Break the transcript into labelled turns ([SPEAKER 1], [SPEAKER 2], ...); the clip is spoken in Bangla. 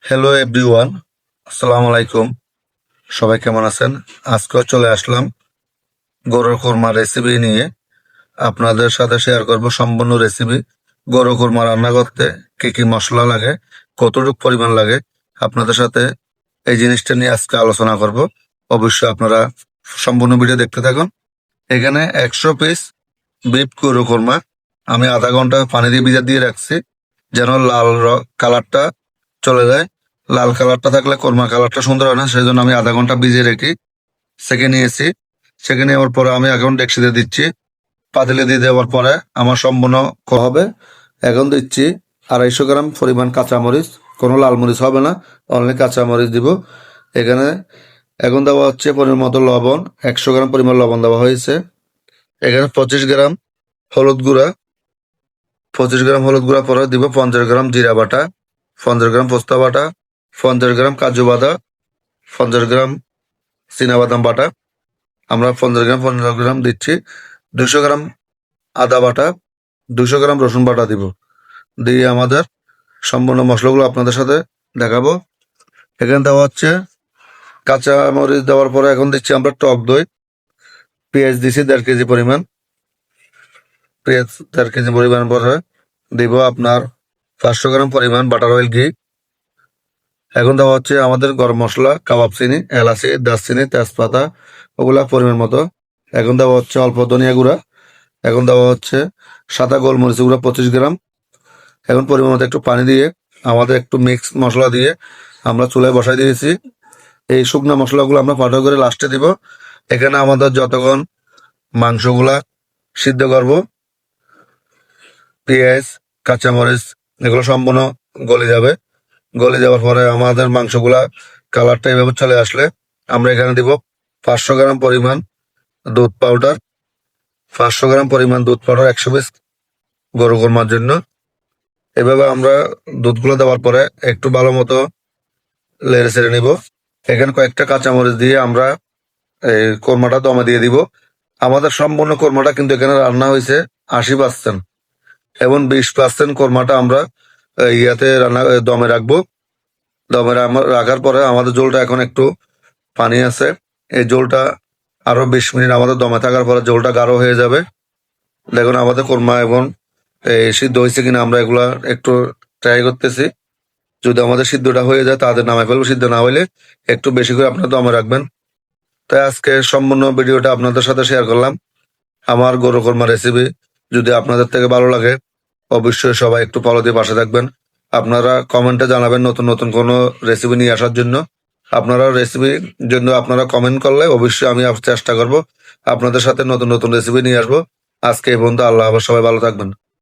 [SPEAKER 1] হ্যালো এভরিওয়ান, আসসালামু আলাইকুম। সবাই কেমন আছেন? আজকেও চলে আসলাম গরুর কোরমা রেসিপি নিয়ে। আপনাদের সাথে শেয়ার করব সম্পূর্ণ রেসিপি। গরুর কোরমা রান্না করতে কি কি মশলা লাগে, কতটুকু পরিমাণ লাগে, আপনাদের সাথে এই জিনিসটা নিয়ে আজকে আলোচনা করব। অবশ্যই আপনারা সম্পূর্ণ ভিডিও দেখতে থাকুন। এখানে 100 পিস বিফ গরুর কোরমা আমি আধা ঘন্টা পানি দিয়ে ভিজা দিয়ে রাখছি, যেন লাল কালারটা চলে যায়। লাল কালারটা থাকলে কোরমা কালারটা সুন্দর হয় না, সেই জন্য আমি আধা ঘন্টা ভিজিয়ে রেখে সেকে নিয়েছি। সেকে নেওয়ার পরে আমি এখন ডেক্সিতে দিচ্ছি। পাতিলে দিয়ে দেওয়ার পরে আমার সম্পূর্ণ হবে। এখন দিচ্ছি 250 গ্রাম পরিমাণ কাঁচামরিচ, কোনো লাল মরিচ হবে না, অনলি কাঁচামরিচ দিব এখানে। এখন দেওয়া হচ্ছে পরিমাণ মতো লবণ, 100 গ্রাম পরিমাণ লবণ দেওয়া হয়েছে। এখানে 25 গ্রাম হলুদ গুঁড়া, 25 গ্রাম হলুদ গুঁড়া পরে দিব 50 গ্রাম জিরা বাটা, 50 গ্রাম পোস্তা বাটা, 50 গ্রাম কাজু বাদা, 50 গ্রাম চীনাবাদাম বাটা। আমরা 15 গ্রাম দিচ্ছি। 200 গ্রাম আদা বাটা, 200 গ্রাম রসুন বাটা দিব। দিয়ে আমাদের সম্পূর্ণ মশলাগুলো আপনাদের সাথে দেখাবো। এখানে দেওয়া হচ্ছে কাঁচা মরিচ দেওয়ার পরে এখন দিচ্ছি আমরা টক দই। পেঁয়াজ দিচ্ছি 1.5 কেজি পরিমাণ। পেঁয়াজ 1.5 কেজি পরিমাণ পরে দিব আপনার 500 গ্রাম পরিমাণ বাটার অয়েল ঘি। এখন দেওয়া হচ্ছে আমাদের গরম মশলা, কাবাব চিনি, এলাচি, দারচিনি, তেজপাতা, ওগুলা পরিমাণ মতো। এখন দেওয়া হচ্ছে অল্প ধনিয়া গুঁড়া। এখন দেওয়া হচ্ছে সাদা গোলমরিচ গুঁড়া 25 গ্রাম। এখন পরিমাণ মতো একটু পানি দিয়ে আমাদের একটু মিক্স মশলা দিয়ে আমরা চুলায় বসাই দিয়েছি। এই শুকনো মশলাগুলো আমরা পাউডার করে লাস্টে দিব। এখানে আমাদের যতক্ষণ মাংসগুলা সিদ্ধ করব, পেঁয়াজ, কাঁচামরিচ এগুলো সম্পূর্ণ গলে যাবে। গলে যাওয়ার পরে আমাদের মাংসগুলা কালারটা এভাবে চলে আসলে আমরা এখানে দিব 500 গ্রাম পরিমাণ দুধ পাউডার। 500 গ্রাম পরিমাণ দুধ পাউডার 100 পিস গরু কোরমার জন্য। এভাবে আমরা দুধগুলো দেওয়ার পরে একটু ভালো মতো লেড়ে ছেড়ে নিব। এখানে কয়েকটা কাঁচামরিচ দিয়ে আমরা এই কোরমাটা দমে দিয়ে দিব। আমাদের সম্পূর্ণ কোরমাটা কিন্তু এখানে রান্না হয়েছে 80%, এবং 20% কোরমাটা আমরা ইয়াতে রান্না দমে রাখবো। দমে রাখার পরে আমাদের ঝোলটা এখন একটু পানি আছে, এই ঝোলটা আরো 20 মিনিট আমাদের দমে থাকার পরে ঝোলটা গাঢ় হয়ে যাবে। দেখুন আমাদের কোরমা এবং এই সিদ্ধ হয়েছে কিনা আমরা এগুলা একটু ট্রাই করতেছি। যদি আমাদের সিদ্ধটা হয়ে যায় তাদের নামে ফেলবো, সিদ্ধ না হইলে একটু বেশি করে আপনার দমে রাখবেন। তাই আজকে সম্পূর্ণ ভিডিওটা আপনাদের সাথে শেয়ার করলাম আমার গরু কোরমা রেসিপি। যদি আপনাদের থেকে ভালো লাগে অবশ্যই সবাই একটু ফলো দিয়ে পাশে থাকবেন। আপনারা কমেন্টে জানাবেন নতুন নতুন কোনো রেসিপি নিয়ে আসার জন্য। আপনারা রেসিপির জন্য আপনারা কমেন্ট করলে অবশ্যই আমি চেষ্টা করব আপনাদের সাথে নতুন নতুন রেসিপি নিয়ে আসবো। আজকে এই পর্যন্ত, আল্লাহ হাফেজ, সবাই ভালো থাকবেন।